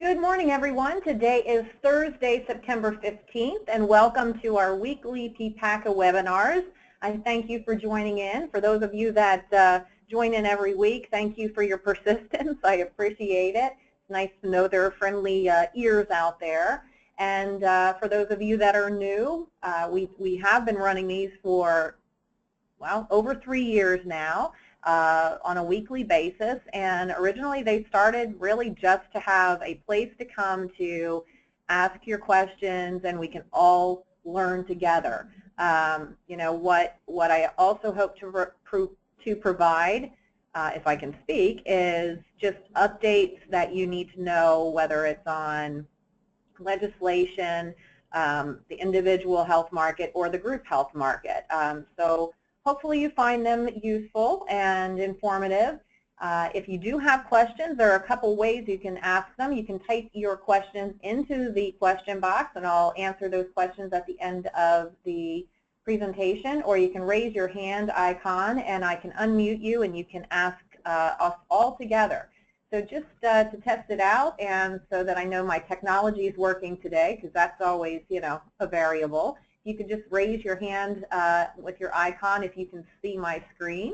Good morning, everyone. Today is Thursday, September 15th, and welcome to our weekly PPACA webinars. I thank you for joining in. For those of you that join in every week, thank you for your persistence. I appreciate it. It's nice to know there are friendly ears out there. And for those of you that are new, we have been running these for, well, over 3 years now. On a weekly basis, and originally they started really just to have a place to come to ask your questions and we can all learn together. You know, what I also hope to provide, if I can speak, is just updates that you need to know, whether it's on legislation, the individual health market, or the group health market. So hopefully you find them useful and informative. If you do have questions, there are a couple ways you can ask them. You can type your questions into the question box, and I'll answer those questions at the end of the presentation, or you can raise your hand icon, and I can unmute you, and you can ask us all together. So just to test it out, and so that I know my technology is working today, because that's always, you know, a variable. You could just raise your hand with your icon if you can see my screen.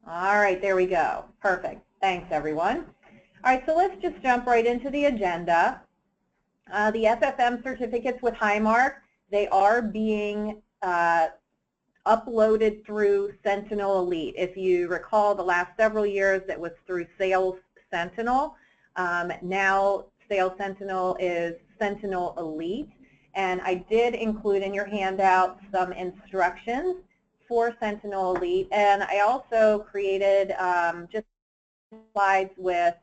All right, there we go. Perfect. Thanks, everyone. All right, so let's just jump right into the agenda. The FFM certificates with Highmark, they are being uploaded through Sentinel Elite. If you recall, the last several years it was through Sales Sentinel. Now Sales Sentinel is Sentinel Elite, and I did include in your handout some instructions for Sentinel Elite, and I also created just slides with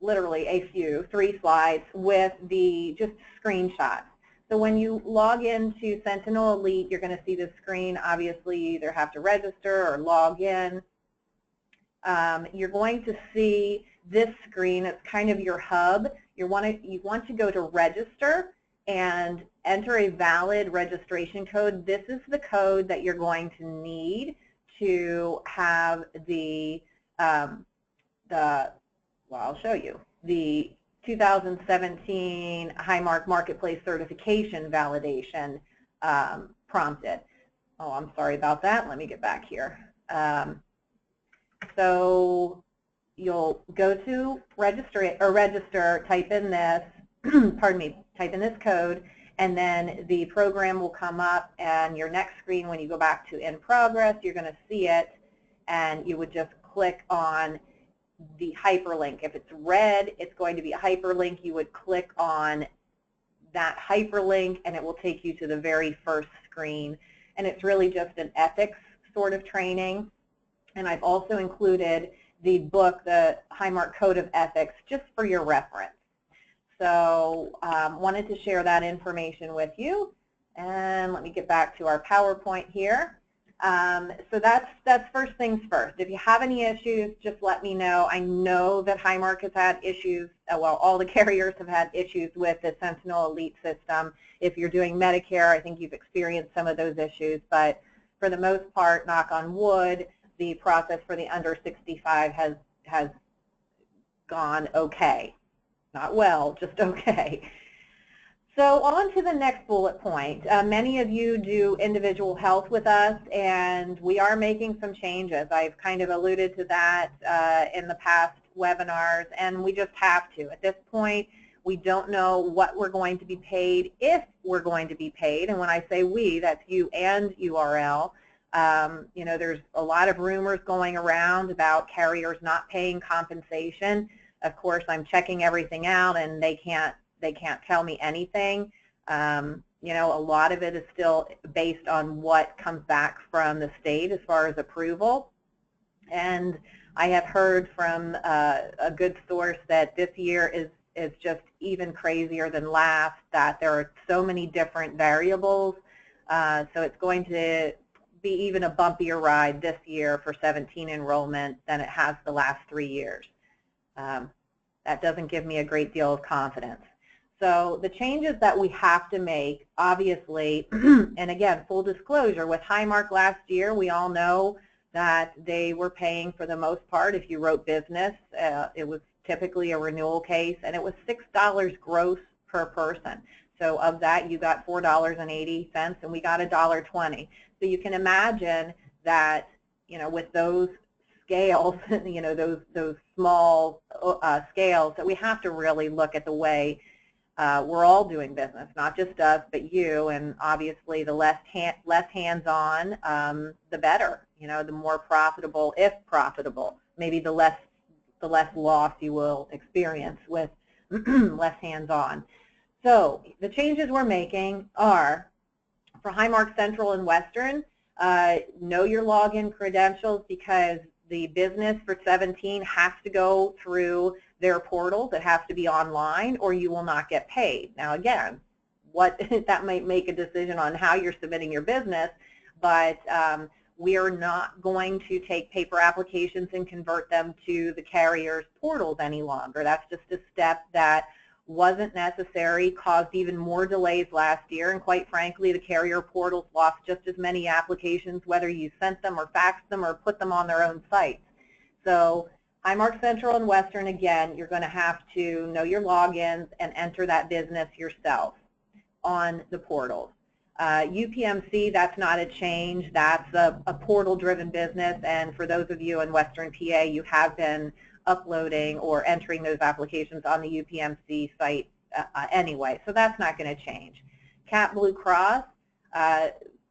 literally a few, 3 slides with the just screenshots. So when you log into Sentinel Elite, you're going to see the screen. Obviously, you either have to register or log in. You're going to see this screen. It's kind of your hub. You want to go to register and enter a valid registration code. This is the code that you're going to need to have well, I'll show you, the 2017 Highmark Marketplace Certification Validation prompted. Oh, I'm sorry about that. Let me get back here. So you'll go to register, type in this, pardon me, type in this code, and then the program will come up, and your next screen, when you go back to in progress, you're going to see it, and you would just click on the hyperlink. If it's red, it's going to be a hyperlink. You would click on that hyperlink, and it will take you to the very first screen, and it's really just an ethics sort of training. And I've also included the book, the Highmark Code of Ethics, just for your reference. So wanted to share that information with you. And let me get back to our PowerPoint here. So that's first things first. If you have any issues, just let me know. I know that Highmark has had issues, well, all the carriers have had issues with the Sentinel Elite system. If you're doing Medicare, I think you've experienced some of those issues, but for the most part, knock on wood, the process for the under 65 has gone okay. Not well, just okay. So on to the next bullet point. Many of you do individual health with us, and we are making some changes. I've kind of alluded to that in the past webinars, and we just have to. At this point, we don't know what we're going to be paid, if we're going to be paid. And when I say we, that's you and URL. You know, there's a lot of rumors going around about carriers not paying compensation. Of course, I'm checking everything out, and they can't tell me anything. You know, a lot of it is still based on what comes back from the state as far as approval. And I have heard from a good source that this year is just even crazier than last, that there are so many different variables. So it's going to be even a bumpier ride this year for 17 enrollment than it has the last 3 years. That doesn't give me a great deal of confidence. So the changes that we have to make, obviously, and again, full disclosure, with Highmark last year, we all know that they were paying, for the most part, if you wrote business, it was typically a renewal case, and it was $6 gross per person. So of that, you got $4.80, and we got $1.20. So you can imagine that, with those scales, those small scales, that we have to really look at the way we're all doing business, not just us, but you. And obviously, the less hands-on, the better. The more profitable, if profitable. Maybe the less loss you will experience with less hands-on. So the changes we're making are, for Highmark Central and Western, know your login credentials, because the business for 17 has to go through their portals. It has to be online, or you will not get paid. Now, again, that might make a decision on how you're submitting your business, but we are not going to take paper applications and convert them to the carrier's portals any longer. That's just a step that wasn't necessary, caused even more delays last year, and quite frankly, the carrier portals lost just as many applications, whether you sent them or faxed them or put them on their own sites. So Highmark Central and Western, again, you're going to have to know your logins and enter that business yourself on the portals. UPMC, that's not a change. That's a portal-driven business, and for those of you in Western PA, you have been uploading or entering those applications on the UPMC site anyway, so that's not going to change. Cap Blue Cross,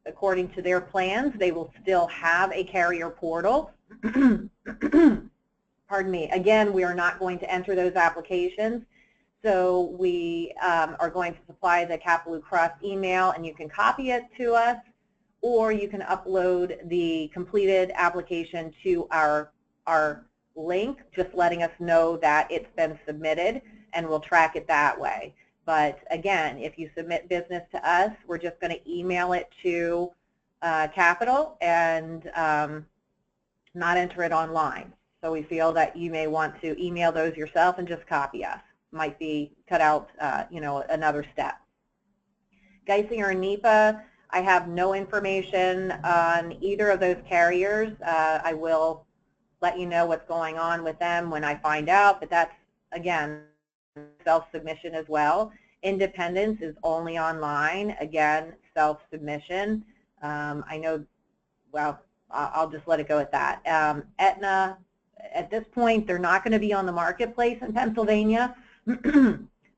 according to their plans, they will still have a carrier portal. Pardon me. Again, we are not going to enter those applications, so we are going to supply the Cap Blue Cross email, and you can copy it to us, or you can upload the completed application to our link, just letting us know that it's been submitted, and we'll track it that way. But again, if you submit business to us, we're just going to email it to Capital and not enter it online. So we feel that you may want to email those yourself and just copy us. Might be cut out, another step. Geisinger and NEPA, I have no information on either of those carriers. I will let you know what's going on with them when I find out, but that's, again, self-submission as well. Independence is only online, again, self-submission. I know, well, I'll just let it go at that. Aetna, at this point, they're not going to be on the marketplace in Pennsylvania,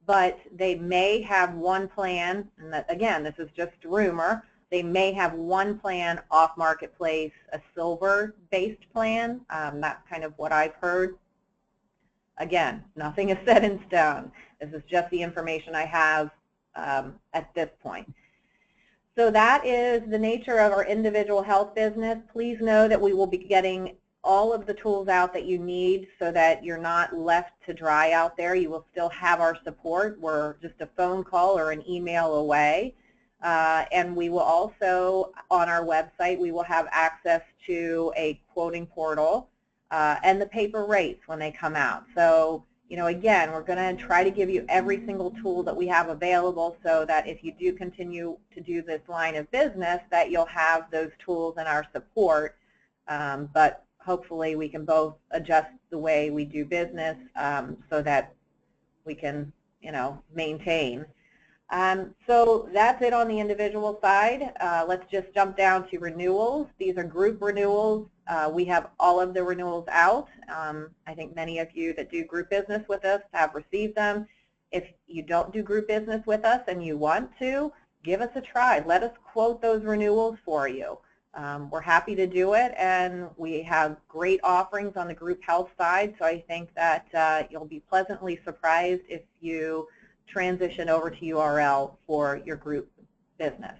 but they may have one plan, and that, again, this is just rumor, they may have one plan off marketplace, a silver-based plan. That's kind of what I've heard. Again, nothing is set in stone. This is just the information I have at this point. So that is the nature of our individual health business. Please know that we will be getting all of the tools out that you need so that you're not left to dry out there. You will still have our support. We're just a phone call or an email away. And we will also, on our website, we will have access to a quoting portal and the paper rates when they come out. So, again, we're going to try to give you every single tool that we have available so that if you do continue to do this line of business, that you'll have those tools and our support. But hopefully we can both adjust the way we do business so that we can, maintain. So that's it on the individual side. Let's just jump down to renewals. These are group renewals. We have all of the renewals out. I think many of you that do group business with us have received them. If you don't do group business with us and you want to, give us a try. Let us quote those renewals for you. We're happy to do it, and we have great offerings on the group health side, so I think that you'll be pleasantly surprised if you transition over to URL for your group business.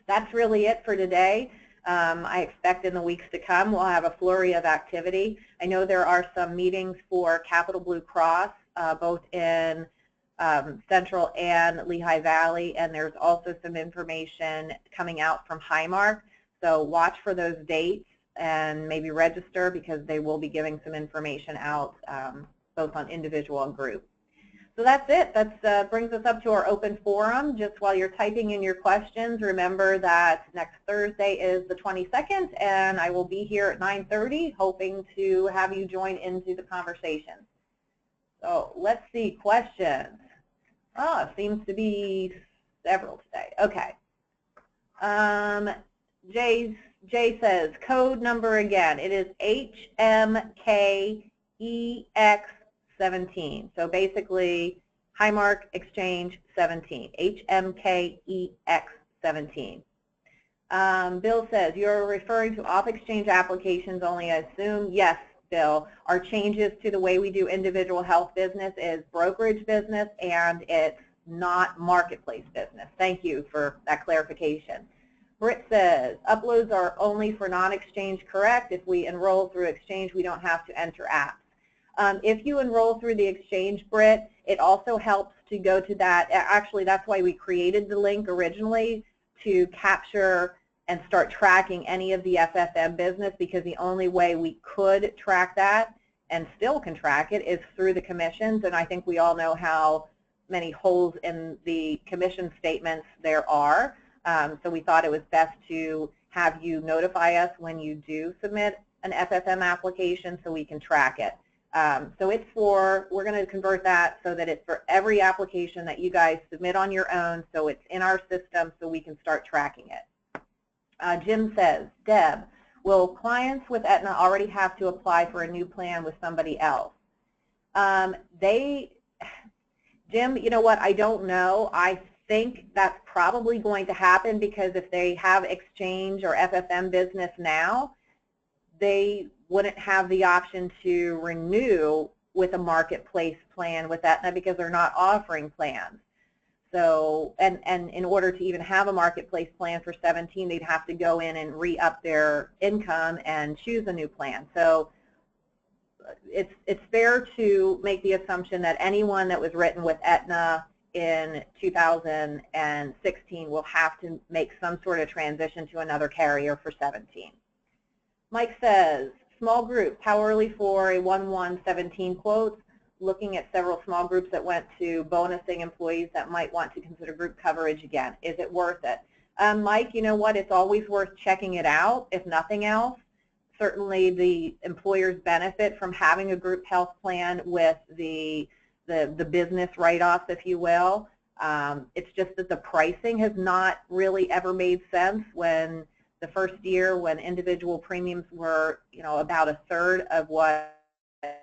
That's really it for today. I expect in the weeks to come we'll have a flurry of activity. I know there are some meetings for Capital Blue Cross, both in Central and Lehigh Valley, and there's also some information coming out from Highmark. So watch for those dates and maybe register, because they will be giving some information out both on individual and group. So that's it. That brings us up to our open forum. Just while you're typing in your questions, remember that next Thursday is the 22nd, and I will be here at 9:30, hoping to have you join into the conversation. So let's see, questions. Oh, seems to be several today. Okay. Jay says, code number again. It is HMKEX17. So basically, Highmark Exchange 17. HMKEX17. Bill says, you're referring to off-exchange applications only, I assume? Yes, Bill. Our changes to the way we do individual health business is brokerage business, and it's not marketplace business. Thank you for that clarification. Britt says, uploads are only for non-exchange, correct? If we enroll through exchange, we don't have to enter apps. If you enroll through the exchange, Britt, it also helps to go to that. Actually, that's why we created the link originally, to capture and start tracking any of the FFM business, because the only way we could track that and still can track it is through the commissions, and I think we all know how many holes in the commission statements there are. So we thought it was best to have you notify us when you do submit an FFM application so we can track it. So it's for, we're going to convert that so that it's for every application that you guys submit on your own, so it's in our system so we can start tracking it. Jim says, Deb, will clients with Aetna already have to apply for a new plan with somebody else? Jim, you know what, I don't know. I think that's probably going to happen, because if they have exchange or FFM business now, they wouldn't have the option to renew with a marketplace plan with Aetna because they're not offering plans. So, and in order to even have a marketplace plan for 17, they'd have to go in and re-up their income and choose a new plan. So it's fair to make the assumption that anyone that was written with Aetna in 2016 will have to make some sort of transition to another carrier for 17. Mike says, small groups, how early for a 1/1/17 quote? Looking at several small groups that went to bonusing employees that might want to consider group coverage again. Is it worth it? Mike, you know what? It's always worth checking it out, if nothing else. Certainly the employers benefit from having a group health plan with the business write-offs, if you will. It's just that the pricing has not really ever made sense. When the first year, when individual premiums were, you know, about a third of what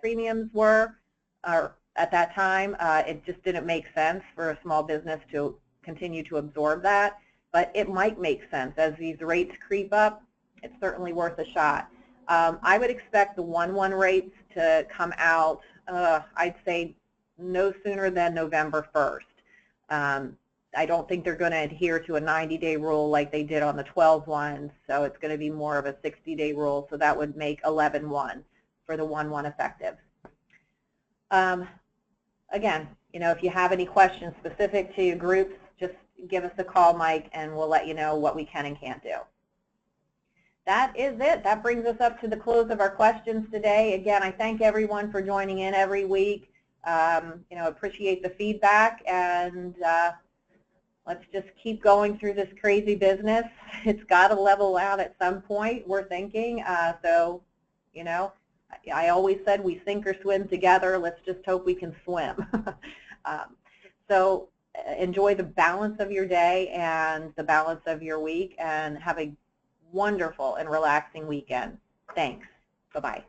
premiums were at that time, it just didn't make sense for a small business to continue to absorb that. But it might make sense as these rates creep up. It's certainly worth a shot. I would expect the 1/1 rates to come out, I'd say, no sooner than November 1st. I don't think they're going to adhere to a 90-day rule like they did on the 12/1, so it's going to be more of a 60-day rule, so that would make 11/1 for the 1/1 effective. Again, you know, if you have any questions specific to your groups, just give us a call, Mike, and we'll let you know what we can and can't do. That is it. That brings us up to the close of our questions today. Again, I thank everyone for joining in every week. You know, appreciate the feedback, and let's just keep going through this crazy business. It's got to level out at some point, we're thinking. So, you know, I always said we sink or swim together. Let's just hope we can swim. So enjoy the balance of your day and the balance of your week, and have a wonderful and relaxing weekend. Thanks. Bye-bye.